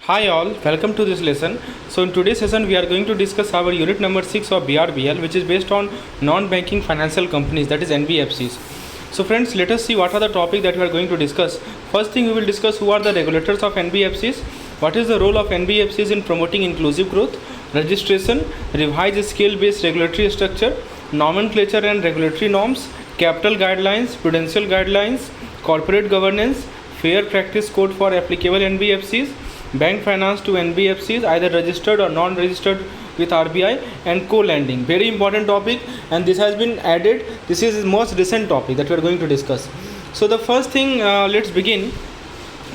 Hi all, welcome to this lesson. So in today's session we are going to discuss our unit number 6 of BRBL, which is based on non-banking financial companies, that is NBFCs. So friends, let us see what are the topic that we are going to discuss. First thing, we will discuss who are the regulators of NBFCs, what is the role of NBFCs in promoting inclusive growth, registration, revised scale-based regulatory structure, nomenclature and regulatory norms, capital guidelines, prudential guidelines, corporate governance, fair practice code for applicable NBFCs, bank finance to NBFCs, either registered or non-registered with RBI, and co-lending. Very important topic, and this has been added. This is the most recent topic that we are going to discuss. So the first thing, let's begin.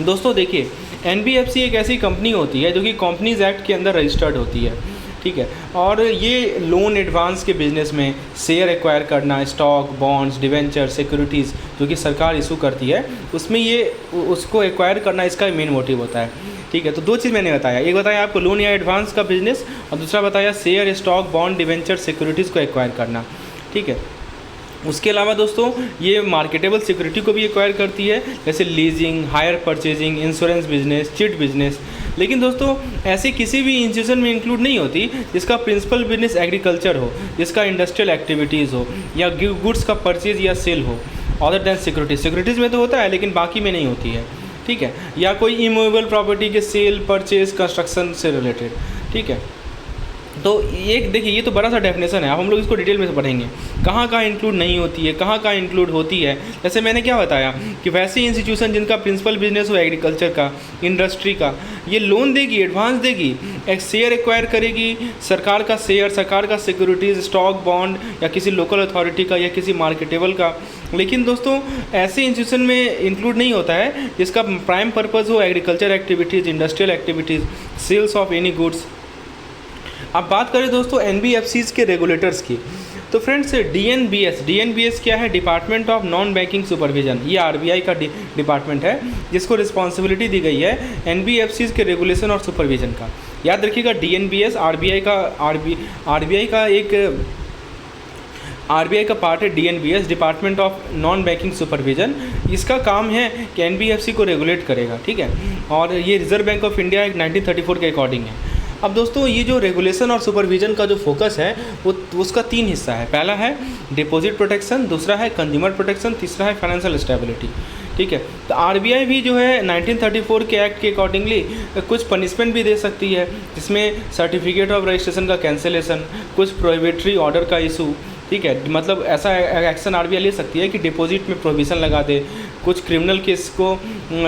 दोस्तों देखिए, NBFC एक ऐसी company होती है जो कि companies act के अंदर रजिस्टर्ड होती है, ठीक है। और ये लोन एडवांस के बिजनेस में शेयर एक्वायर करना, स्टॉक, बॉन्ड्स, डिवेंचर, सिक्योरिटीज़ जो कि सरकार इशू करती है, उसमें ये उसको एक्वायर करना इसका मेन मोटिव होता है, ठीक है। तो दो चीज़ मैंने बताया, एक बताया आपको लोन या एडवांस का बिजनेस, और दूसरा बताया share, stock, bond, debenture, securities को एक्वायर करना, ठीक है। उसके अलावा दोस्तों ये मार्केटेबल सिक्योरिटी को भी एक्वायर करती है, जैसे leasing, hire purchasing, insurance business, chit business. लेकिन दोस्तों ऐसे किसी भी इंस्टीट्यूशन में इंक्लूड नहीं होती जिसका प्रिंसिपल बिजनेस एग्रीकल्चर हो, जिसका इंडस्ट्रियल एक्टिविटीज़ हो, या गुड्स का परचेज या सेल हो, अदर दैन सिक्योरिटीज़ में तो होता है लेकिन बाकी में नहीं होती है, ठीक है। या कोई इमूवेबल प्रॉपर्टी के सेल, परचेज, कंस्ट्रक्शन से रिलेटेड, ठीक है। तो एक देखिए, ये तो बड़ा सा डेफिनेशन है, अब हम लोग इसको डिटेल में से पढ़ेंगे, कहाँ कहाँ इंक्लूड नहीं होती है, कहाँ कहाँ इंक्लूड होती है। जैसे मैंने क्या बताया कि वैसे इंस्टीट्यूशन जिनका प्रिंसिपल बिजनेस हो एग्रीकल्चर का, इंडस्ट्री का, ये लोन देगी, एडवांस देगी, एक शेयर एक्वायर करेगी, सरकार का शेयर, सरकार का सिक्योरिटीज़, स्टॉक, बॉन्ड, या किसी लोकल अथॉरिटी का या किसी मार्केटेबल का। लेकिन दोस्तों ऐसे इंस्टीट्यूशन में इंक्लूड नहीं होता है जिसका प्राइम पर्पज़ हो agriculture activities, industrial activities, sales of any goods. अब बात करें दोस्तों NBFCs के रेगुलेटर्स की, तो फ्रेंड्स DNBS क्या है? Department of non banking supervision. ये RBI का डिपार्टमेंट है जिसको रिस्पॉन्सिबिलिटी दी गई है NBFCs के रेगुलेशन और सुपरविजन का। याद रखिएगा, DNBS RBI का पार्ट है। DNBS department of non banking supervision, इसका काम है कि NBFC को रेगुलेट करेगा, ठीक है। और ये रिजर्व बैंक ऑफ इंडिया 1934 के अकॉर्डिंग है। अब दोस्तों ये जो रेगुलेशन और सुपरविजन का जो फोकस है वो उसका 3 हिस्सा है। पहला है डिपॉजिट प्रोटेक्शन, दूसरा है कंज्यूमर प्रोटेक्शन, तीसरा है फाइनेंशियल स्टेबिलिटी, ठीक है। तो RBI भी जो है 1934 के एक्ट के अकॉर्डिंगली कुछ पनिशमेंट भी दे सकती है, जिसमें सर्टिफिकेट ऑफ रजिस्ट्रेशन का कैंसिलेशन, कुछ प्रोहिबिटरी ऑर्डर का इशू, ठीक है। मतलब ऐसा एक्शन RBI ले सकती है कि डिपॉजिट में प्रोविज़न लगा दे, कुछ क्रिमिनल केस को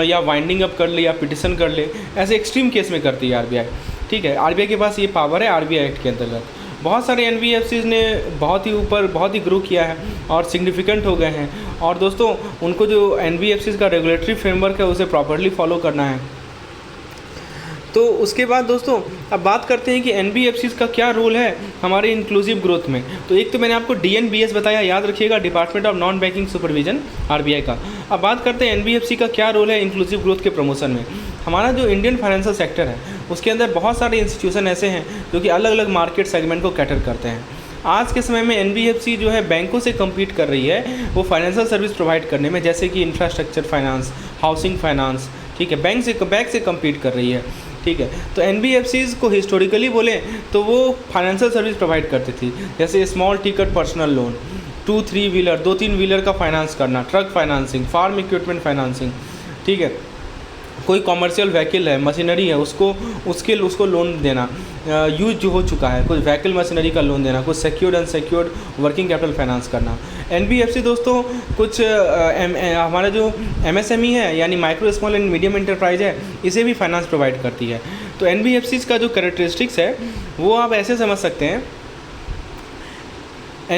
या वाइंडिंग अप कर ले या पिटिशन कर ले, ऐसे एक्सट्रीम केस में करती है RBI, ठीक है। RBI के पास ये पावर है RBI एक्ट के अंतर्गत। बहुत सारे NBFCs ने बहुत ही ग्रो किया है और सिग्निफिकेंट हो गए हैं, और दोस्तों उनको जो NBFCs का रेगुलेटरी फ्रेमवर्क है उसे प्रॉपर्ली फॉलो करना है। तो उसके बाद दोस्तों अब बात करते हैं कि NBFCs का क्या रोल है हमारे इंक्लूसिव ग्रोथ में। तो एक तो मैंने आपको DNBS बताया, याद रखिएगा, department of non banking supervision RBI का। अब बात करते हैं NBFC का क्या रोल है इंक्लूसिव ग्रोथ के प्रमोशन में। हमारा जो इंडियन फाइनेंशियल सेक्टर है उसके अंदर बहुत सारे इंस्टीट्यूशन ऐसे हैं जो कि अलग अलग मार्केट सेगमेंट को कैटर करते हैं। आज के समय में NBFC जो है बैंकों से कम्पीट कर रही है वो फाइनेंशियल सर्विस प्रोवाइड करने में, जैसे कि इंफ्रास्ट्रक्चर फाइनेंस, हाउसिंग फाइनेंस, ठीक है। बैंक से कम्पीट कर रही है, ठीक है। तो NBFCs को हिस्टोरिकली बोलें तो वो फाइनेंशियल सर्विस प्रोवाइड करती थी, जैसे small ticket personal loan, 2-3 wheeler, 2-3 wheeler का फाइनेंस करना, truck financing, farm equipment financing, ठीक है। कोई कॉमर्शियल व्हीकल है, मशीनरी है, उसको लोन देना, यूज जो हो चुका है कोई व्हीकल मशीनरी का लोन देना, कुछ secured unsecured working capital finance करना। NBFC दोस्तों कुछ हमारा जो MSME है यानी micro small and medium enterprise है, इसे भी फाइनेंस प्रोवाइड करती है। तो NBFCs का जो कैरेक्टरिस्टिक्स है वो आप ऐसे समझ सकते हैं।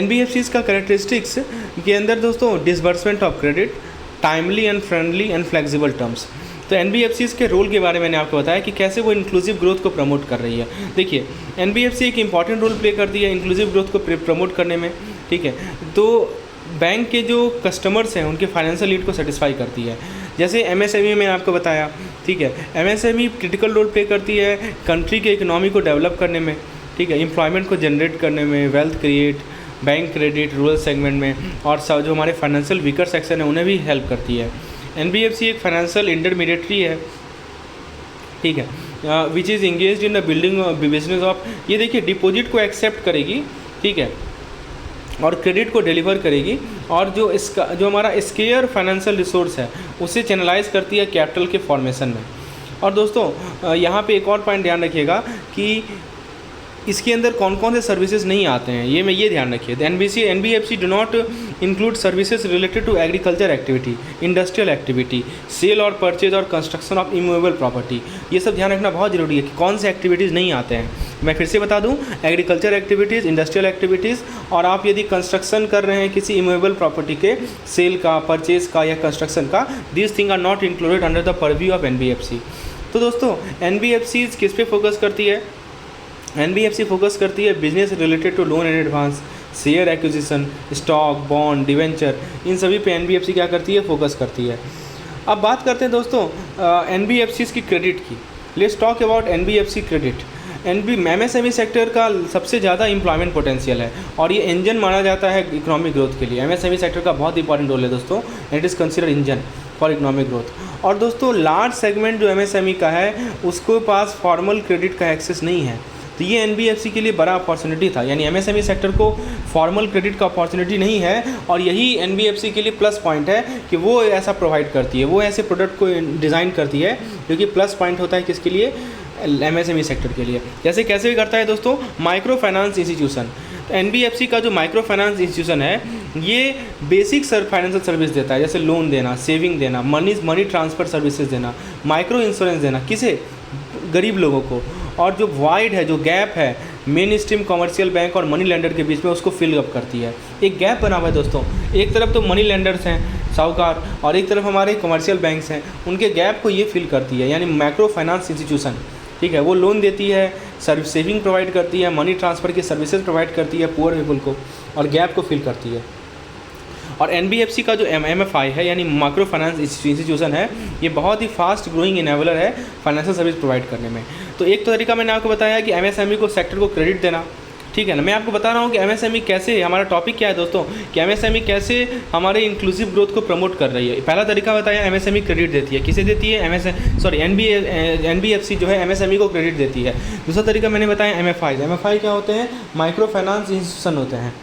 NBFCs का कैरेक्टरिस्टिक्स के अंदर दोस्तों disbursement of credit, timely and friendly and flexible terms. तो NBFCs के रोल के बारे में मैंने आपको बताया कि कैसे वो इंक्लूसिव ग्रोथ को प्रमोट कर रही है। देखिए NBFC एक इंपॉर्टेंट रोल प्ले करती है इंक्लूसिव ग्रोथ को प्रमोट करने में, ठीक है। तो बैंक के जो कस्टमर्स हैं उनके फाइनेंशियल नीड को सेटिस्फाई करती है। जैसे MSME में आपको बताया, ठीक है, MSME क्रिटिकल रोल प्ले करती है कंट्री के इकोनॉमी को डेवलप करने में, ठीक है, एम्प्लॉयमेंट को जनरेट करने में, wealth create, bank credit rural segment में, और जो हमारे फाइनेंशियल वीकर सेक्शन है उन्हें भी हेल्प करती है। NBFC एक फाइनेंशियल इंटरमीडिएटरी है, ठीक है, which is engage in the building business of, ये देखिए डिपॉजिट को एक्सेप्ट करेगी, ठीक है, और क्रेडिट को डिलीवर करेगी, और जो इसका जो हमारा स्केयर फाइनेंशियल रिसोर्स है उसे चैनलाइज करती है कैपिटल के फॉर्मेशन में। और दोस्तों यहाँ पे एक और पॉइंट ध्यान रखिएगा कि इसके अंदर कौन कौन से सर्विसेज नहीं आते हैं, ये ध्यान रखिए। NBFC do not include services related to agriculture activity, industrial activity, sale और परचेज और कंस्ट्रक्शन ऑफ इमूवेबल प्रॉपर्टी। ये सब ध्यान रखना बहुत ज़रूरी है कि कौन से एक्टिविटीज़ नहीं आते हैं। मैं फिर से बता दूं, एग्रीकल्चर एक्टिविटीज़, इंडस्ट्रियल एक्टिविटीज़, और आप यदि कंस्ट्रक्शन कर रहे हैं किसी इमूवेबल प्रॉपर्टी के सेल का, परचेज का या कंस्ट्रक्शन का, this thing are not included under the purview of NBFC. तो दोस्तों एनबीएफसी किस पे फोकस करती है? एनबीएफसी फोकस करती है business related to loan and advance, share acquisition, stock, bond, debenture, इन सभी पे एनबीएफसी क्या करती है? फोकस करती है। अब बात करते हैं दोस्तों एनबीएफसी की क्रेडिट की। Let's talk about NBFC credit. MSME sector का सबसे ज़्यादा एम्प्लॉयमेंट पोटेंशियल है और ये इंजन माना जाता है इकोनॉमिक ग्रोथ के लिए। एमएसएमई सेक्टर का बहुत इंपॉर्टेंट रोल है दोस्तों, it is considered engine for economic growth. और दोस्तों लार्ज सेगमेंट जो एमएसएमई का है उसके पास फॉर्मल क्रेडिट का एक्सेस नहीं है, तो ये एनबीएफसी के लिए बड़ा अपॉर्चुनिटी था। यानी एमएसएमई सेक्टर को फॉर्मल क्रेडिट का अपॉर्चुनिटी नहीं है, और यही एनबीएफसी के लिए प्लस पॉइंट है कि वो ऐसा प्रोवाइड करती है, वो ऐसे प्रोडक्ट को डिज़ाइन करती है जो कि प्लस पॉइंट होता है किसके लिए? एमएसएमई सेक्टर के लिए। जैसे कैसे भी करता है दोस्तों, माइक्रो फाइनेंस इंस्टीट्यूशन। एनबीएफसी का जो माइक्रो फाइनेंस इंस्टीट्यूशन है ये बेसिक फाइनेंशियल सर्विस देता है, जैसे लोन देना, सेविंग देना, मनी ट्रांसफ़र सर्विसेज देना, माइक्रो इंश्योरेंस देना, किसे? गरीब लोगों को। और जो वाइड है, जो गैप है मेन स्ट्रीम कमर्शियल बैंक और मनी लेंडर के बीच में, उसको फिल अप करती है। एक गैप बना हुआ है दोस्तों, एक तरफ तो मनी लेंडर्स हैं, साहूकार, और एक तरफ हमारे कमर्शियल बैंक्स हैं, उनके गैप को ये फिल करती है। यानी माइक्रो फाइनेंस इंस्टीट्यूशन, ठीक है, वो लोन देती है, सेविंग प्रोवाइड करती है, मनी ट्रांसफ़र की सर्विसेज प्रोवाइड करती है पुअर पीपल को, और गैप को फिल करती है। और एनबीएफसी का जो एमएफआई है यानी माइक्रो फाइनेंस इंस्टीट्यूशन है, ये बहुत ही फास्ट ग्रोइंग इनेबलर है फाइनेंशियल सर्विस प्रोवाइड करने में। तो एक तो तरीका मैंने आपको बताया कि एमएसएमई को सेक्टर को क्रेडिट देना, ठीक है ना। मैं आपको बता रहा हूँ कि एमएसएमई कैसे, हमारा टॉपिक क्या है दोस्तों, कि एमएसएमई कैसे हमारे इंक्लूसिव ग्रोथ को प्रमोट कर रही है। पहला तरीका बताया, एमएसएमई क्रेडिट देती है। किसे देती है? एनबीएफसी जो है एमएसएमई को क्रेडिट देती है। दूसरा तरीका मैंने बताया एमएफआई क्या होते हैं? माइक्रो फाइनेंस इंस्टीट्यूशन होते हैं।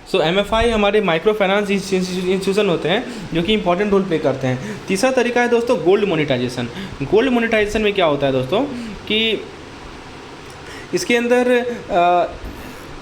सो एमएफआई हमारे माइक्रो फाइनेंस इंस्टीट्यूशन होते हैं जो कि इंपॉर्टेंट रोल प्ले करते हैं। तीसरा तरीका है दोस्तों गोल्ड मोनेटाइजेशन। गोल्ड मोनेटाइजेशन में क्या होता है दोस्तों कि इसके अंदर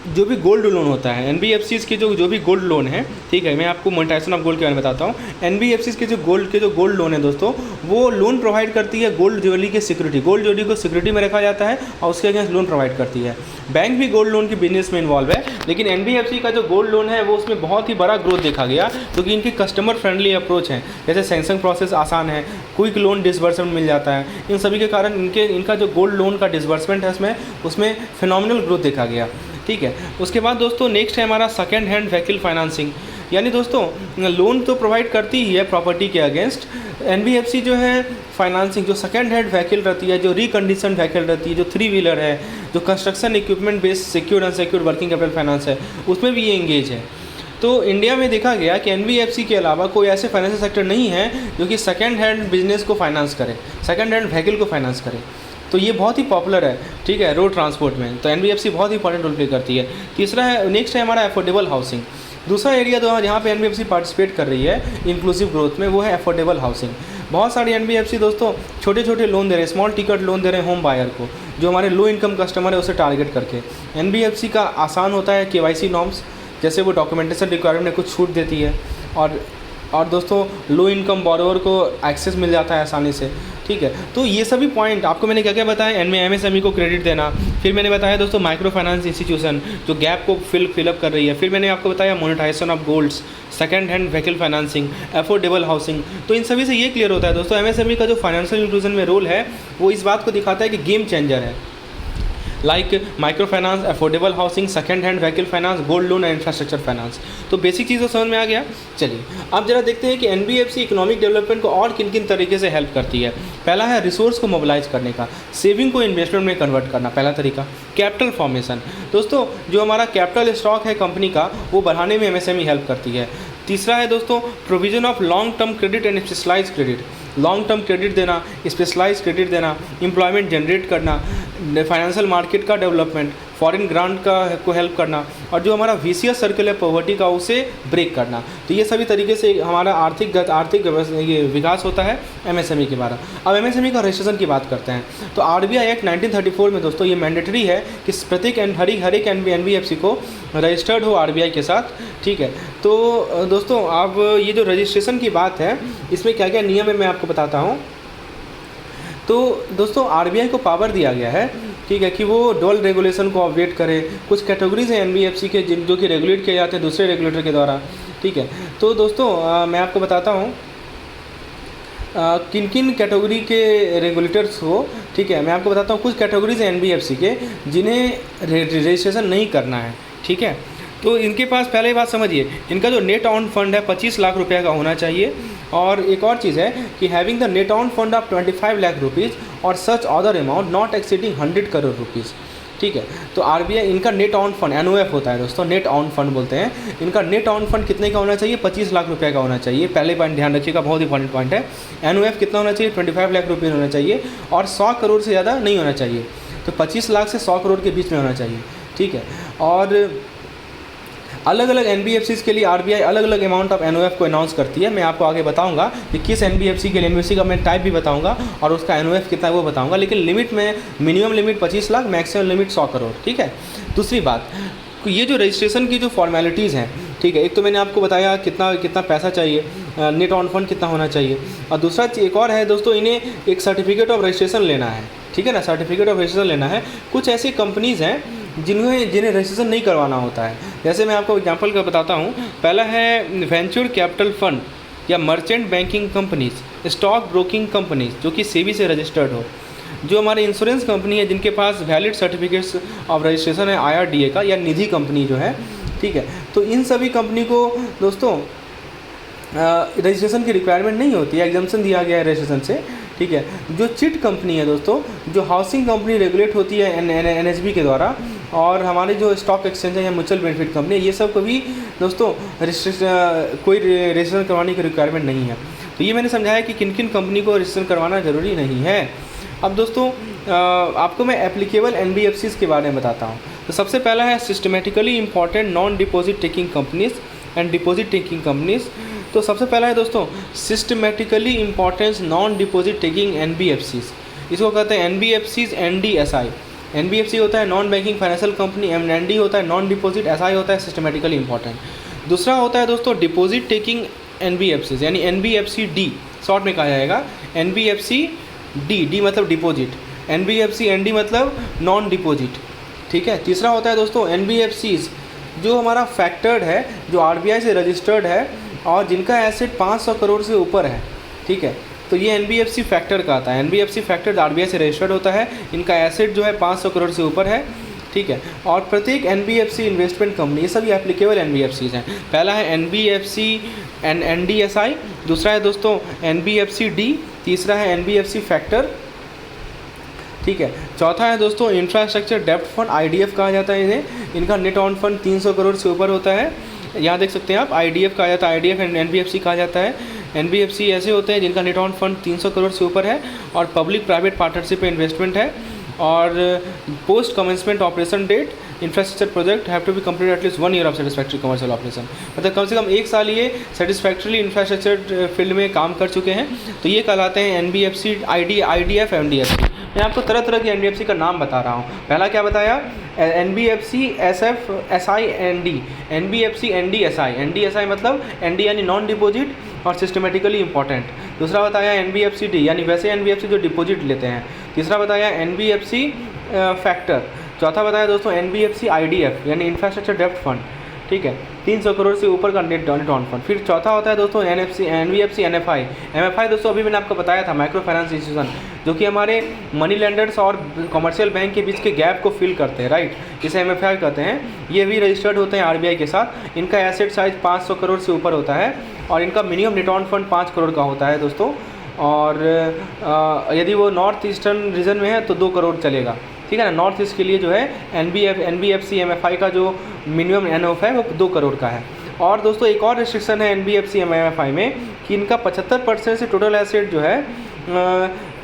जो भी गोल्ड लोन होता है, एनबीएफसीज़ के जो भी गोल्ड लोन है, ठीक है, मैं आपको मोनेटाइजेशन ऑफ गोल्ड के बारे में बताता हूँ। एनबीएफसीज़ के जो गोल्ड लोन है दोस्तों, वो लोन प्रोवाइड करती है गोल्ड ज्वेलरी की सिक्योरिटी। गोल्ड ज्वेलरी को सिक्योरिटी में रखा जाता है और उसके अगेंस्ट लोन प्रोवाइड करती है। बैंक भी गोल्ड लोन के बिजनेस में इन्वॉल्व है, लेकिन एनबीएफसी का जो गोल्ड लोन है वो उसमें बहुत ही बड़ा ग्रोथ देखा गया, क्योंकि इनकी कस्टमर फ्रेंडली अप्रोच है। जैसे सैंक्शन प्रोसेस आसान है, क्विक लोन डिसबर्समेंट मिल जाता है, इन सभी के कारण इनका जो गोल्ड लोन का डिसबर्समेंट है उसमें फिनोमिनल ग्रोथ देखा गया, ठीक है। उसके बाद दोस्तों नेक्स्ट है हमारा सेकेंड हैंड व्हीकल फाइनेंसिंग। यानी दोस्तों लोन तो प्रोवाइड करती ही है प्रॉपर्टी के अगेंस्ट, एनबीएफसी जो है फाइनेंसिंग, जो सेकेंड हैंड व्हीकल रहती है, जो रिकंडीशन व्हीकल रहती है, जो 3 व्हीलर है, जो construction equipment based secure unsecure working capital finance है, उसमें भी ये इंगेज है। तो इंडिया में देखा गया कि एनबीएफसी के अलावा कोई ऐसे फाइनेंशियल सेक्टर नहीं है जो कि सेकेंड हैंड बिजनेस को फाइनेंस करे, सेकेंड हैंड व्हीकल को फाइनेंस करे। तो ये बहुत ही पॉपुलर है, ठीक है, रोड ट्रांसपोर्ट में। तो एनबीएफसी बहुत ही इंपॉर्टेंट रोल प्ले करती है। तीसरा है, नेक्स्ट है हमारा अफोर्डेबल हाउसिंग। दूसरा एरिया जहाँ पे एनबीएफसी पार्टिसिपेट कर रही है इंक्लूसिव ग्रोथ में, वो है अफोर्डेबल हाउसिंग। बहुत सारी एनबीएफसी दोस्तों छोटे छोटे लोन दे रहे हैं, स्मॉल टिकट लोन दे रहे हैं होम बायर को, जो हमारे लो इनकम कस्टमर है उसे टारगेट करके। एनबीएफसी का आसान होता है केवाईसी नॉर्म्स, जैसे वो डॉक्यूमेंटेशन रिक्वायरमेंट में कुछ छूट देती है, और दोस्तों लो इनकम बॉरोवर को एक्सेस मिल जाता है आसानी से, ठीक है। तो ये सभी पॉइंट आपको मैंने क्या क्या बताया, एमएसएमई को क्रेडिट देना, फिर मैंने बताया दोस्तों माइक्रो फाइनेंस इंस्टीट्यूशन जो गैप को फिलअप कर रही है, फिर मैंने आपको बताया monetisation of golds, second hand vehicle financing, affordable housing. तो इन सभी से ये क्लियर होता है दोस्तों एमएसएमई का जो फाइनेंशियल इंक्लूजन में रोल है वो इस बात को दिखाता है कि गेम चेंजर है। Like micro finance, affordable housing, second hand vehicle finance, gold loan and infrastructure finance. तो बेसिक चीज़ें समझ में आ गया। चलिए अब जरा देखते हैं कि एनबीएफसी इकोनॉमिक डेवलपमेंट को और किन किन तरीके से हेल्प करती है। पहला है रिसोर्स को मोबिलाइज करने का, सेविंग को इन्वेस्टमेंट में कन्वर्ट करना, पहला तरीका। कैपिटल फॉर्मेशन, दोस्तों जो हमारा कैपिटल स्टॉक है कंपनी का वो बढ़ाने में एमएसएमई हेल्प करती है। तीसरा है दोस्तों provision of long term credit and specialised credit. Long term credit देना, स्पेशलाइज क्रेडिट देना, एम्प्लॉयमेंट जनरेट करना, फाइनेंशियल मार्केट का डेवलपमेंट, फॉरेन ग्रांट का को हेल्प करना, और जो हमारा विशियस सर्कल है पॉवर्टी का उसे ब्रेक करना। तो ये सभी तरीके से हमारा आर्थिक ये विकास होता है एमएसएमई के द्वारा। अब एमएसएमई का रजिस्ट्रेशन की बात करते हैं। तो आरबीआई एक्ट 1934 में दोस्तों ये मैंडेटरी है कि प्रत्येक हर एक एनबीएफसी को रजिस्टर्ड हो आरबीआई के साथ, ठीक है। तो दोस्तों अब ये जो रजिस्ट्रेशन की बात है इसमें क्या क्या नियम है मैं आपको बताता हूँ। तो दोस्तों आरबीआई को पावर दिया गया है, ठीक है, कि वो डोल रेगुलेशन को अपडेट करे। कुछ कैटेगरीज हैं एनबीएफसी के जो कि रेगुलेट किए जाते हैं दूसरे रेगुलेटर के द्वारा, ठीक है। तो दोस्तों मैं आपको बताता हूँ किन किन कैटेगरी के रेगुलेटर्स हो, ठीक है। मैं आपको बताता हूँ कुछ कैटेगरीज हैं एनबीएफसी के जिन्हें रजिस्ट्रेशन नहीं करना है, ठीक है। तो इनके पास पहले बात समझिए, इनका जो नेट ऑन फंड है 25 लाख रुपये का होना चाहिए। और एक और चीज़ है कि having the net owned fund of 25 lakh rupees और such other amount not exceeding 100 crore rupees, ठीक है। तो आरबीआई इनका नेट ऑन फंड एनओएफ होता है दोस्तों, नेट ऑन फंड बोलते हैं। इनका नेट ऑन फंड कितने का होना चाहिए? 25 लाख रुपये का होना चाहिए। पहले पॉइंट ध्यान रखिएगा, बहुत इंपॉर्टेंट पॉइंट है। एनओएफ कितना होना चाहिए? 25 लाख रुपये होना चाहिए और 100 करोड़ से ज़्यादा नहीं होना चाहिए। तो 25 लाख से 100 करोड़ के बीच में होना चाहिए, ठीक है। और अलग अलग एनबीएफसीज़ के लिए आरबीआई अलग अलग अमाउंट ऑफ एनओएफ को अनाउंस करती है। मैं आपको आगे बताऊंगा कि किस एनबीएफसी के लिए एनबीएफसी का मैं टाइप भी बताऊंगा और उसका एनओएफ कितना है वो बताऊंगा। लेकिन लिमिट में minimum limit 25 lakh, maximum limit 100 crore, ठीक है। दूसरी बात, ये जो रजिस्ट्रेशन की जो फॉर्मेलिटीज़ हैं, ठीक है, एक तो मैंने आपको बताया कितना पैसा चाहिए, नेट ऑन फंड कितना होना चाहिए, और दूसरा एक और है दोस्तों, इन्हें एक सर्टिफिकेट ऑफ रजिस्ट्रेशन लेना है, ठीक है ना। सर्टिफिकेट ऑफ रजिस्ट्रेशन लेना है। कुछ ऐसी कंपनीज़ हैं जिन्हें रजिस्ट्रेशन नहीं करवाना होता है। जैसे मैं आपको एग्जांपल का बताता हूँ। पहला है वेंचर कैपिटल फंड या merchant banking companies, stock broking companies जो कि सेबी से रजिस्टर्ड हो, जो हमारे इंश्योरेंस कंपनी है जिनके पास वैलिड सर्टिफिकेट्स ऑफ रजिस्ट्रेशन है IRDA का, या निधि कंपनी जो है, ठीक है। तो इन सभी कंपनी को दोस्तों रजिस्ट्रेशन की रिक्वायरमेंट नहीं होती है, एग्जाम्पशन दिया गया है रजिस्ट्रेशन से, ठीक है। जो चिट कंपनी है दोस्तों, जो हाउसिंग कंपनी रेगुलेट होती है NHB के द्वारा, और हमारे जो स्टॉक एक्सचेंज है या म्यूचुअल बेनिफिट कंपनी, ये सब को भी दोस्तों कोई रजिस्ट्रेशन करवाने की रिक्वायरमेंट नहीं है। तो ये मैंने समझाया कि किन किन कंपनी को रजिस्ट्रेशन करवाना ज़रूरी नहीं है। अब दोस्तों आपको मैं एप्लीकेबल एनबीएफसीज़ के बारे में बताता हूँ। तो सबसे पहला है systematically important non deposit taking companies and deposit taking companies. तो सबसे पहला है दोस्तों systematically importance non deposit taking NBFCs, इसको कहते हैं एनबीएफसीज़ NDSI। एनबीएफसी होता है non banking financial company, ND होता है नॉन डिपॉजिट, SI होता है सिस्टमेटिकली इंपॉर्टेंट। दूसरा होता है दोस्तों डिपॉजिट टेकिंग एनबीएफसीज़, यानी NBFCD शॉर्ट में कहा जाएगा। NBFCD मतलब डिपॉजिट, NBFCND मतलब नॉन डिपॉजिट, ठीक है। तीसरा होता है दोस्तों NBFCs जो हमारा फैक्टर्ड है, जो RBI से रजिस्टर्ड है और जिनका एसेट 500 करोड़ से ऊपर है, ठीक है। तो ये NBFC फैक्टर का आता है। NBFC फैक्टर RBI से रजिस्टर्ड होता है, इनका एसेट जो है 500 करोड़ से ऊपर है, ठीक है। और प्रत्येक NBFC इन्वेस्टमेंट कंपनी, ये सभी एप्लीकेबल NBFCs हैं। पहला है NBFC NDSI, दूसरा है दोस्तों NBFCD, तीसरा है NBFC फैक्टर, ठीक है। चौथा है दोस्तों इंफ्रास्ट्रक्चर डेब्ट फंड, IDF कहा जाता है इन्हें। इनका नेट ऑन फंड 300 करोड़ से ऊपर होता है। यहाँ देख सकते हैं आप, IDF कहा जाता है, IDF एंड NBFC कहा जाता है। NBFC ऐसे होते हैं जिनका नेट ऑन फंड 300 करोड़ से ऊपर है और पब्लिक प्राइवेट पार्टनरशिप में इन्वेस्टमेंट है। और post commencement operation date infrastructure project have to be complete at least 1 year of satisfactory commercial operation, मतलब कम से कम 1 साल ये सेटिस्फैक्ट्रीली इंफ्रास्ट्रक्चर फील्ड में काम कर चुके हैं। तो ये कहलाते हैं NBFC IDF NDFC। मैं आपको तरह तरह के NBFC का नाम बता रहा हूँ। पहला क्या बताया? NBFC SF SI ND, NBFC NDSI, NDSI मतलब ND यानी नॉन डिपॉजिट और सिस्टमेटिकली इंपॉर्टेंट। दूसरा बताया NBFCD यानी वैसे NBFC जो डिपॉजिट लेते हैं। तीसरा बताया NBFC फैक्टर। चौथा बताया दोस्तों NBFC IDF यानी इंफ्रास्ट्रक्चर डेब्ट फंड, ठीक है, 300 करोड़ से ऊपर का नेट ऑन फंड। फिर चौथा होता है दोस्तों NBFC MFI। MFI दोस्तों अभी मैंने आपको बताया था, माइक्रो फाइनेंस इंस्टीट्यूशन, जो कि हमारे मनी लेंडर्स और कमर्शियल बैंक के बीच के गैप को फिल करते हैं, राइट, इसे MFI कहते हैं। ये भी रजिस्टर्ड होते हैं RBI के साथ। इनका एसेट साइज 500 करोड़ से ऊपर होता है और इनका minimum net owned fund 5 crore का होता है दोस्तों। और यदि वो नॉर्थ ईस्टर्न रीजन में है तो 2 करोड़ चलेगा, ठीक है ना। नॉर्थ ईस्ट के लिए जो है NBFC MFI का जो मिनिमम NOF है वो 2 करोड़ का है। और दोस्तों एक और रिस्ट्रिक्शन है NBFC MFI में कि इनका 75% से टोटल एसेट जो है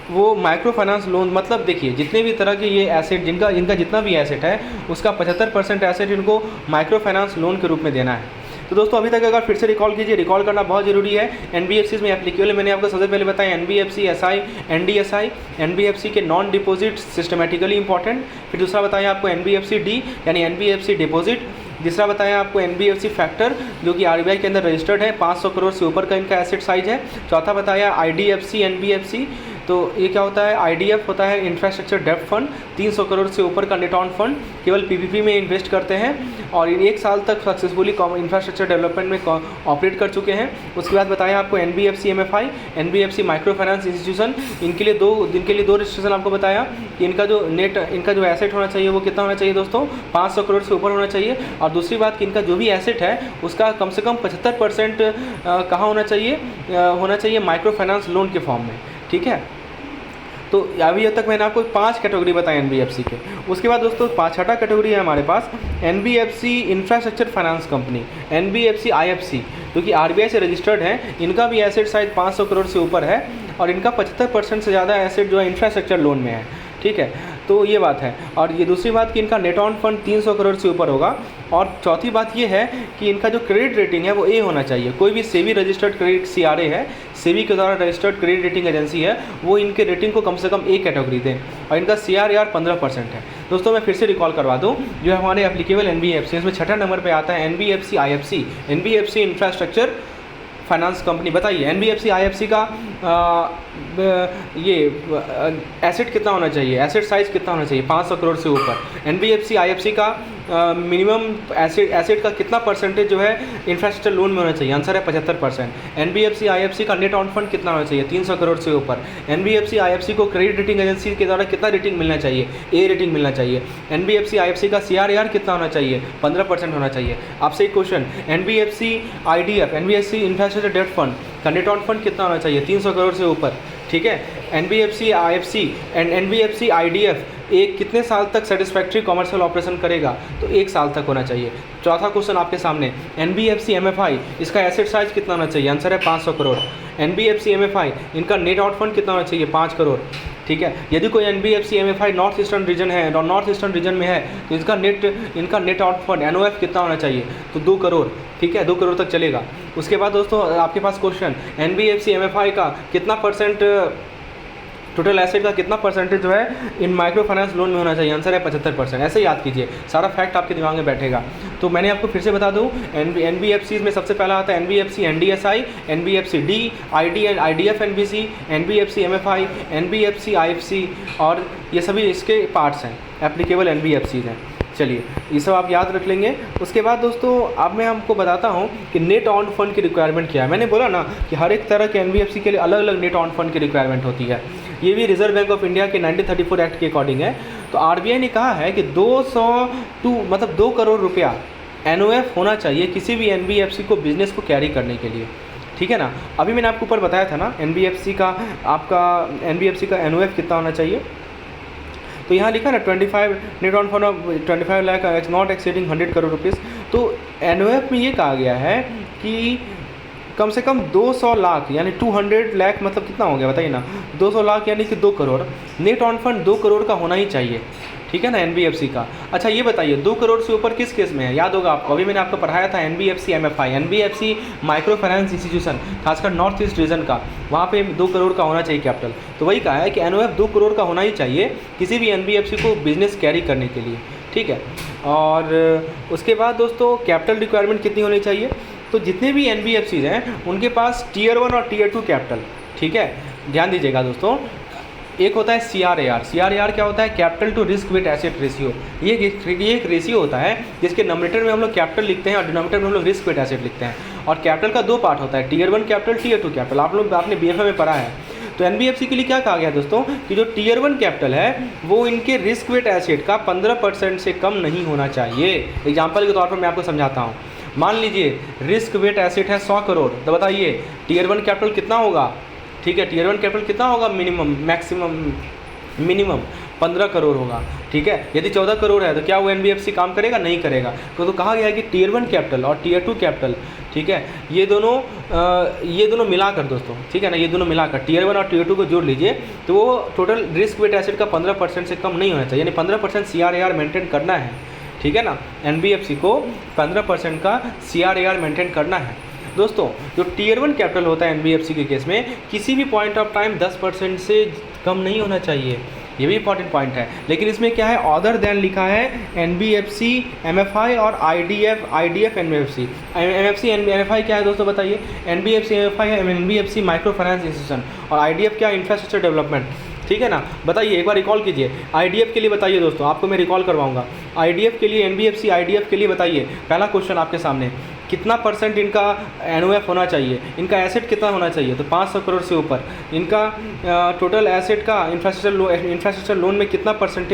वो माइक्रो फाइनेंस लोन, मतलब देखिए जितने भी तरह के ये एसेट इनका जितना भी एसेट है उसका 75% एसेट इनको माइक्रो फाइनेंस लोन के रूप में देना है। तो दोस्तों अभी तक अगर फिर से रिकॉल कीजिए, रिकॉल करना बहुत ज़रूरी है। NBFCs में एप्लीकेबल मैंने आपको सबसे पहले बताया NBFC, SI, NDSI, NBFC के नॉन डिपॉजिट सिस्टमेटिकली इंपॉर्टेंट। फिर दूसरा बताया आपको NBFC D यानी NBFC डिपॉजिट। तीसरा बताया आपको NBFC फैक्टर जो कि RBI के अंदर रजिस्टर्ड है, 500 करोड़ से ऊपर का इनका एसेट साइज है। चौथा बताया IDFC NBFC, तो ये क्या होता है, IDF होता है इंफ्रास्ट्रक्चर डेब्ट फंड, 300 करोड़ से ऊपर का नेट ऑन फंड, केवल PPP में इन्वेस्ट करते हैं और इन 1 साल तक सक्सेसफुली इंफ्रास्ट्रक्चर डेवलपमेंट में ऑपरेट कर चुके हैं। उसके बाद बताया आपको NBFC MFI, NBFC micro finance institution, इनके लिए दो रिस्ट्रिक्शन आपको बताया कि इनका जो एसेट होना चाहिए वो कितना होना चाहिए दोस्तों, 500 करोड़ से ऊपर होना चाहिए। और दूसरी बात कि इनका जो भी एसेट है उसका कम से कम 75% कहाँ होना चाहिए माइक्रो फाइनेंस लोन के फॉर्म में, ठीक है। तो अभी तक मैंने आपको 5 कैटेगरी बताई NBFC के। उसके बाद दोस्तों 6ठा कैटेगरी है हमारे पास NBFC infrastructure finance company, NBFC IFC, जो कि RBI से रजिस्टर्ड है। इनका भी एसेट साइज 500 करोड़ से ऊपर है और इनका 75% से ज़्यादा एसेट जो है इंफ्रास्ट्रक्चर लोन में है, ठीक है। तो ये बात है। और ये दूसरी बात कि इनका नेट ऑन फंड 300 करोड़ से ऊपर होगा। और चौथी बात ये है कि इनका जो क्रेडिट रेटिंग है वो A होना चाहिए। कोई भी सेबी रजिस्टर्ड क्रेडिट CRA है, सेबी के द्वारा रजिस्टर्ड क्रेडिट रेटिंग एजेंसी है, वो इनके रेटिंग को कम से कम A कैटेगरी दें। और इनका CRAR 15% है। दोस्तों मैं फिर से रिकॉल करवा दूँ, जो हमारे एप्लीकेबल NBFC इसमें 6ठा नंबर पर आता है NBFC IFC, NBFC infrastructure finance company. बताइए NBFC IFC का ये एसेट कितना होना चाहिए, एसेट साइज कितना होना चाहिए, 500 करोड़ से ऊपर। NBFC IFC का मिनिमम एसेट का कितना परसेंटेज जो है इंफ्रास्ट्रक्चर लोन में होना चाहिए, आंसर है 75%। NBFC IFC का नेट ऑन फंड कितना होना चाहिए, 300 करोड़ से ऊपर। NBFC IFC को क्रेडिट रेटिंग एजेंसी के द्वारा कितना रेटिंग मिलना चाहिए, A रेटिंग मिलना चाहिए। NBFC IFC का CRAR कितना होना चाहिए, 15% होना चाहिए। आपसे एक question, NBFC IDF, NBFC infrastructure डेब्ट फंड का नेट ऑन फंड कितना होना चाहिए, 300 करोड़ से ऊपर, ठीक है। NBFC IFC and NBFC IDF एक कितने साल तक सेटिस्फैक्ट्री कॉमर्शियल ऑपरेशन करेगा, तो 1 साल तक होना चाहिए। चौथा क्वेश्चन आपके सामने, NBFC MFI इसका एसेट साइज कितना होना चाहिए, आंसर है 500 करोड़। NBFC MFI इनका नेट आउट फंड कितना होना चाहिए, 5 करोड़, ठीक है। यदि कोई NBFC MFI north eastern region है और नॉर्थ ईस्टर्न रीजन में है तो इनका नेट आउट फंड NOF कितना होना चाहिए, तो 2 करोड़, ठीक है, 2 करोड़ तक चलेगा। उसके बाद दोस्तों आपके पास क्वेश्चन, NBFC MFI का कितना परसेंट टोटल एसेट का कितना परसेंटेज जो है इन माइक्रो फाइनेंस लोन में होना चाहिए, आंसर है 75%। ऐसे याद कीजिए, सारा फैक्ट आपके दिमाग में बैठेगा। तो मैंने आपको फिर से बता दूं, NBFCs में सबसे पहला आता है NBFC NDSI, NBFC D, IDF NBC, NBFC MFI, NBFC IFC, और ये सभी इसके पार्ट्स हैं, एप्लीकेबल NBFCs हैं। चलिए ये सब आप याद रख लेंगे। उसके बाद दोस्तों अब मैं आपको बताता हूँ कि नेट ऑन फंड की रिक्वायरमेंट क्या है। मैंने बोला ना कि हर एक तरह के NBFC के लिए अलग अलग नेट ऑन फंड की रिक्वायरमेंट होती है। ये भी रिजर्व बैंक ऑफ इंडिया के 1934 एक्ट के अकॉर्डिंग है। तो RBI ने कहा है कि 2 करोड़ रुपया NOF होना चाहिए किसी भी NBFC को बिजनेस को कैरी करने के लिए, ठीक है ना। अभी मैंने आपको ऊपर बताया था ना NBFC का NOF कितना होना चाहिए, तो यहाँ लिखा ना 25 net owned fund of 25 lakh not exceeding 100 crore rupees. तो NOF में ये कहा गया है कि कम से कम 200 लाख यानी 200 लाख, मतलब कितना हो गया बताइए ना, 200 लाख यानी कि 2 crore. Net owned fund 2 crore का होना ही चाहिए, ठीक है ना, NBFC का। अच्छा ये बताइए 2 करोड़ से ऊपर किस केस में है, याद होगा आपको, अभी मैंने आपको पढ़ाया था NBFC MFI, NBFC micro finance institution, खासकर नॉर्थ ईस्ट रीजन का, वहाँ पे 2 करोड़ का होना चाहिए कैपिटल। तो वही कहा है कि NOF 2 करोड़ का होना ही चाहिए किसी भी NBFC को बिजनेस कैरी करने के लिए, ठीक है। और उसके बाद दोस्तों कैपिटल रिक्वायरमेंट कितनी होनी चाहिए, तो जितने भी NBFCs हैं उनके पास Tier 1 और Tier 2 कैपिटल, ठीक है, ध्यान दीजिएगा दोस्तों। एक होता है CRAR क्या होता है, capital to risk weight asset ratio. ये एक रेशियो होता है जिसके नॉमिनेटर में हम लोग कैपिटल लिखते हैं और डिनोमिनेटर में हम लोग रिस्क वेट एसेट लिखते हैं। और कैपिटल का 2 पार्ट होता है, Tier 1 कैपिटल, Tier 2 कैपिटल, आपने BFA में पढ़ा है। तो NBFC के लिए क्या कहा गया दोस्तों कि जो Tier 1 कैपिटल है वो इनके रिस्क वेट एसेट का 15% से कम नहीं होना चाहिए। एग्जाम्पल के तौर पर मैं आपको समझाता हूँ। मान लीजिए रिस्क वेट एसेट है 100 करोड़, तो बताइए Tier 1 कैपिटल कितना होगा, ठीक है, Tier 1 कैपिटल कितना होगा, मिनिमम 15 15 करोड़ होगा, ठीक है। यदि 14 करोड़ है तो क्या वो एनबीएफसी काम करेगा? नहीं करेगा। तो कहा गया है कि टियर 1 कैपिटल और टियर 2 कैपिटल, ठीक है, ये दोनों मिलाकर दोस्तों, ठीक है ना, ये दोनों मिलाकर टियर 1 और टियर 2 को जोड़ लीजिए तो वो टोटल रिस्क वेट एसिड का 15% से कम नहीं होना चाहिए, यानी 15% CRAR मेंटेन करना है, ठीक है ना। एनबीएफसी को 15% का CRAR मेंटेन करना है दोस्तों। जो टियर 1 कैपिटल होता है एनबीएफसी के केस में किसी भी पॉइंट ऑफ टाइम 10% से कम नहीं होना चाहिए, ये भी इंपॉर्टेंट पॉइंट है। लेकिन इसमें क्या है, अदर देन लिखा है एनबीएफसी, एमएफआई और आईडीएफ एनबीएफसी। एमएफसी एमएफआई क्या है दोस्तों बताइए? एनबीएफसी एमएफआई है एनबीएफसी माइक्रो फाइनेंस इंस्टीट्यूशन, और आईडीएफ क्या? इंफ्रास्ट्रक्चर डेवलपमेंट, ठीक है ना। बताइए एक बार रिकॉल कीजिए, आईडीएफ के लिए बताइए दोस्तों, आपको मैं रिकॉल करवाऊंगा। आईडीएफ के लिए, एनबीएफसी आईडीएफ के लिए बताइए, पहला क्वेश्चन आपके सामने, कितना % इनका एनओएफ होना चाहिए, इनका एसेट कितना होना चाहिए? तो 500 करोड़ से ऊपर। इनका टोटल एसेट का इंफ्रास्ट्रक्चर लोन में कितना %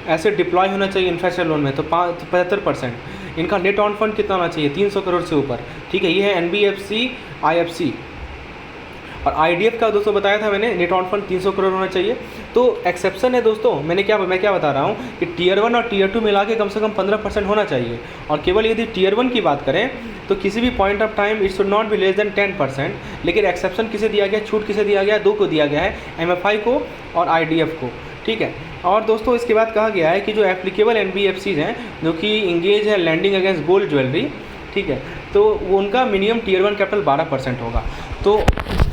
एसेट डिप्लॉय होना चाहिए इंफ्रास्ट्रक्चर लोन में? तो 75%। इनका नेट ऑन फंड कितना होना चाहिए? 300 करोड़ से ऊपर, ठीक है। ये है एनबीएफसी आईएफसी। और आईडीएफ का दोस्तों बताया था मैंने, नेट ऑन फंड 300 करोड़ होना चाहिए। तो एक्सेप्शन है दोस्तों, मैं क्या बता रहा हूँ कि टियर 1 और टियर 2 मिला के कम से कम 15% होना चाहिए। और केवल यदि टियर 1 की बात करें तो किसी भी point of time it should not be less than 10%। लेकिन एक्सेप्शन किसे दिया गया, छूट किसे दिया गया है? 2 को दिया गया है, एमएफआई को और आईडीएफ को, ठीक है। और दोस्तों इसके बाद कहा गया है कि जो एप्लीकेबल एनबीएफसीज हैं जो कि इंगेज है लैंडिंग अगेंस्ट गोल्ड ज्वेलरी, ठीक है, तो वो उनका मिनिमम टियर 1 कैपिटल 12% होगा। तो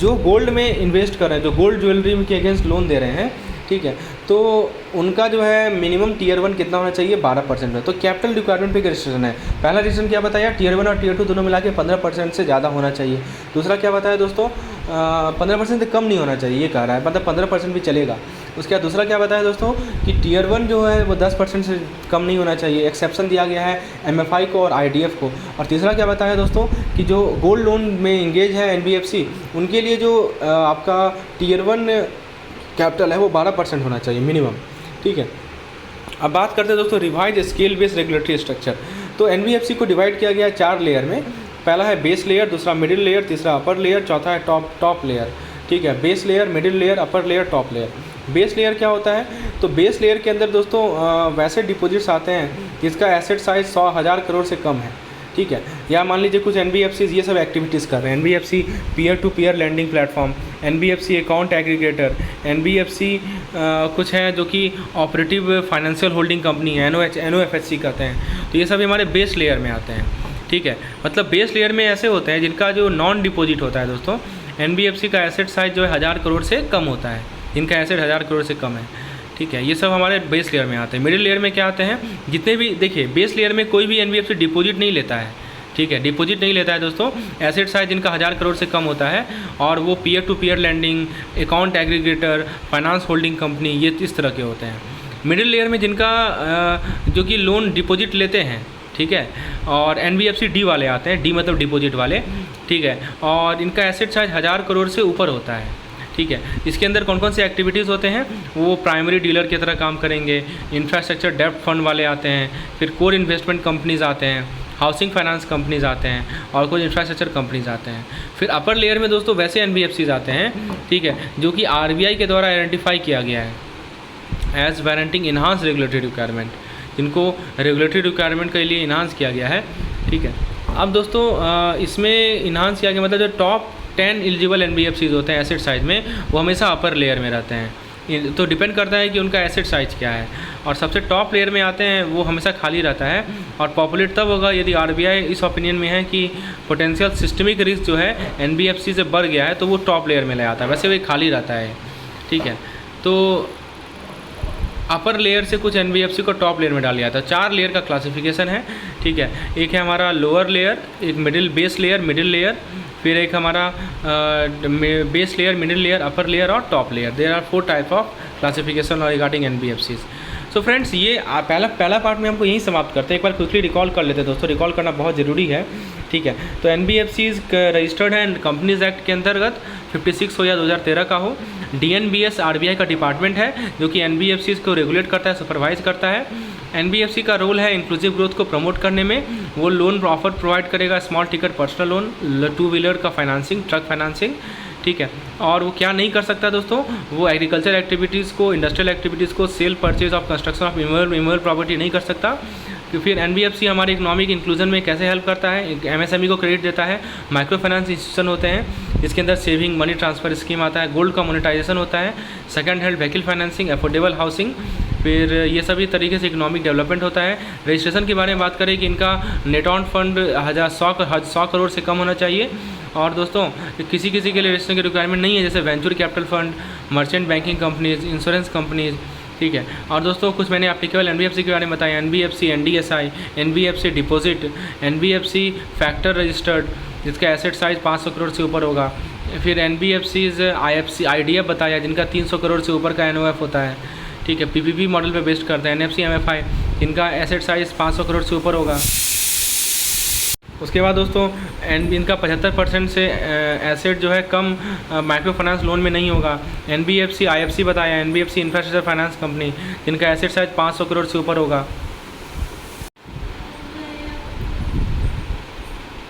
जो गोल्ड में इन्वेस्ट कर रहे हैं, जो गोल्ड ज्वेलरी के अगेंस्ट लोन दे रहे हैं, ठीक है, तो उनका जो है मिनिमम टियर 1 कितना होना चाहिए? 12% है। तो कैपिटल रिक्वायरमेंट पे रजिस्ट्रेशन है। पहला रजिस्ट्रेशन क्या बताया? टियर 1 और टियर 2 दोनों मिला के 15% से ज़्यादा होना चाहिए। दूसरा क्या बताया दोस्तों? 15% से कम नहीं होना चाहिए, ये कह रहा है, मतलब 15% भी चलेगा। उसके बाद दूसरा क्या बताया दोस्तों कि टियर 1 जो है वो 10% से कम नहीं होना चाहिए। एक्सेप्शन दिया गया है एमएफआई को और आईडीएफ को। और तीसरा क्या बताया दोस्तों कि जो गोल्ड लोन में इंगेज है एनबीएफसी, उनके लिए जो आपका टियर 1 कैपिटल है वो 12% होना चाहिए मिनिमम, ठीक है। अब बात करते हैं दोस्तों revise scale based regulatory structure. तो एनबीएफसी को डिवाइड किया गया है 4 लेयर में। पहला है बेस लेयर, दूसरा मिडिल लेयर, तीसरा अपर लेयर, चौथा है टॉप लेयर, ठीक है। Base layer, middle layer, upper layer, top layer. Base layer क्या होता है? तो बेस लेयर के अंदर दोस्तों वैसे डिपॉजिट्स आते हैं जिसका एसेट साइज 100,000 करोड़ से कम है, ठीक है। या मान लीजिए कुछ एनबीएफसीज ये सब एक्टिविटीज़ कर रहे हैं, NBFC peer to peer lending platform, NBFC account aggregator, NBFC कुछ हैं जो कि ऑपरेटिव फाइनेंशियल होल्डिंग कंपनी है, एनओएफएचसी कहते हैं। तो ये सब हमारे बेस लेयर में आते हैं, ठीक है। मतलब बेस लेयर में ऐसे होते हैं जिनका जो नॉन डिपॉजिट होता है दोस्तों, एनबीएफसी का एसेट साइज जो है 1000 करोड़ से कम होता है, जिनका एसेट 1000 करोड़ से कम है, ठीक है। ये सब हमारे बेस लेयर में आते हैं। मिडिल लेयर में क्या आते हैं? जितने भी देखिए बेस लेयर में कोई भी एनबीएफसी डिपॉजिट नहीं लेता है, ठीक है, डिपॉजिट नहीं लेता है दोस्तों। एसेट साइज जिनका 1000 करोड़ से कम होता है और वो peer to peer lending, account aggregator, finance holding company, ये इस तरह के होते हैं। मिडिल लेयर में जिनका जो कि लोन डिपॉजिट लेते हैं, ठीक है, और एनबीएफसी डी वाले आते हैं, डी मतलब डिपॉजिट वाले, ठीक है, और इनका एसेट साइज 1000 करोड़ से ऊपर होता है, ठीक है। इसके अंदर कौन कौन से एक्टिविटीज़ होते हैं? वो प्राइमरी डीलर की तरह काम करेंगे, इंफ्रास्ट्रक्चर डेब्ट फंड वाले आते हैं, फिर कोर इन्वेस्टमेंट कंपनीज आते हैं, हाउसिंग फाइनेंस कंपनीज आते हैं और कुछ इंफ्रास्ट्रक्चर कंपनीज आते हैं। फिर अपर लेयर में दोस्तों वैसे एनबीएफसीज आते हैं, ठीक है, जो कि आरबीआई के द्वारा आइडेंटिफाई किया गया है एज वारंटिंग इन्हांस रेगुलेटरी रिक्वायरमेंट, जिनको रेगुलेटरी रिक्वायरमेंट के लिए इन्हांस किया गया है, ठीक है। अब दोस्तों इसमें इन्हांस किया गया मतलब जो टॉप 10 एलिजिबल एनबीएफसीज होते हैं एसेट साइज में, वो हमेशा अपर लेयर में रहते हैं। तो डिपेंड करता है कि उनका एसेट साइज क्या है। और सबसे टॉप लेयर में आते हैं वो हमेशा खाली रहता है और पॉपुलेट तब होगा यदि आरबीआई इस ओपिनियन में है कि पोटेंशियल सिस्टमिक रिस्क जो है एनबीएफसी से बढ़ गया है, तो वो टॉप लेयर में ले आता है, वैसे वो खाली रहता है, ठीक है। तो अपर लेयर से कुछ एनबीएफसी को टॉप लेयर में डाल दिया था। 4 लेयर का क्लासिफिकेशन है, ठीक है। एक है हमारा लोअर लेयर, एक middle base layer, middle layer, फिर एक हमारा base layer, middle layer, upper layer और top layer. There are 4 type of classification regarding NBFCs. So friends ये पहला पार्ट में हमको यहीं समाप्त करते हैं। एक बार क्विकली रिकॉल कर लेते हैं दोस्तों, रिकॉल करना बहुत ज़रूरी है, ठीक है। तो एनबीएफसीज रजिस्टर्ड है कंपनीज एक्ट के अंतर्गत 56 हो या 2013 का हो। डीएनबीएस आरबीआई का डिपार्टमेंट है जो कि एनबीएफसीज को रेगुलेट करता है, सुपरवाइज करता है। एनबीएफसी का रोल है इंक्लूसिव ग्रोथ को प्रमोट करने में। वो लोन ऑफर प्रोवाइड करेगा, small ticket personal loan, 2 wheeler का फाइनेंसिंग, ट्रक फाइनेंसिंग, ठीक है। और वो क्या नहीं कर सकता दोस्तों, वो एग्रीकल्चर एक्टिविटीज़ को, इंडस्ट्रियल एक्टिविटीज़ को, cell purchase of construction of immovable property नहीं कर सकता। कि फिर एनबीएफसी हमारे इकोनॉमिक इंक्लूजन में कैसे हेल्प करता है, एमएसएमई को क्रेडिट देता है, माइक्रो फाइनेंस इंस्टीट्यूशन होते हैं जिसके अंदर सेविंग मनी ट्रांसफ़र स्कीम आता है, गोल्ड का मोनेटाइजेशन होता है, second hand vehicle financing, affordable housing, फिर ये सभी तरीके से इकोनॉमिक डेवलपमेंट होता है। रजिस्ट्रेशन के बारे में बात करें कि इनका नेट ऑन फंड 100 करोड़ से कम होना चाहिए। और दोस्तों किसी किसी के लिए रजिस्ट्रेशन की रिक्वायरमेंट नहीं है, जैसे venture capital fund, merchant banking companies, insurance companies, ठीक है। और दोस्तों कुछ मैंने एप्लीकेबल एनबीएफसी के बारे में बताया, NBFC NDSI, NBFC deposit, NBFC factor registered जिसका एसेट साइज 500 करोड़ से ऊपर होगा, फिर एनबीएफसीज आईएफसी आईडीएफ बताया जिनका 300 करोड़ से ऊपर का एनओएफ होता है, ठीक है। पीपीपी मॉडल पे बेस्ड करते हैं, एनएफसी एमएफआई इनका एसेट साइज 500 करोड़ से ऊपर होगा। उसके बाद दोस्तों इनका 75% से एसेट जो है कम माइक्रो फाइनेंस लोन में नहीं होगा। एनबीएफसी आईएफसी बताया, एनबीएफसी इंफ्रास्ट्रक्चर फाइनेंस कंपनी जिनका एसेट साइज 500 करोड़ से ऊपर होगा।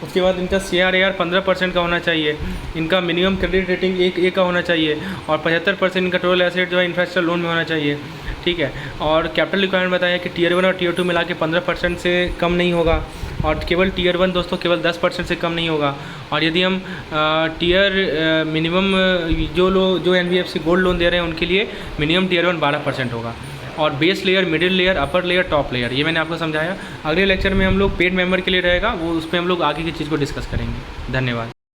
उसके बाद इनका CRAR 15% का होना चाहिए, इनका मिनिमम क्रेडिट रेटिंग एक का होना चाहिए, और 75% इनका टोटल एसेट जो है इंफ्रास्ट्रक्चर लोन में होना चाहिए, ठीक है। और कैपिटल रिक्वायरमेंट बताया कि Tier 1 और Tier 2 मिला के 15% से कम नहीं होगा, और केवल Tier 1 दोस्तों केवल 10% से कम नहीं होगा। और यदि हम मिनिमम जो एनबीएफसी गोल्ड लोन दे रहे हैं उनके लिए मिनिमम Tier 1 12% होगा, और base layer, middle layer, upper layer, top layer, ये मैंने आपको समझाया। अगले लेक्चर में हम लोग पेड मेंबर के लिए रहेगा, वो उस पर हम लोग आगे की चीज़ को डिस्कस करेंगे। धन्यवाद।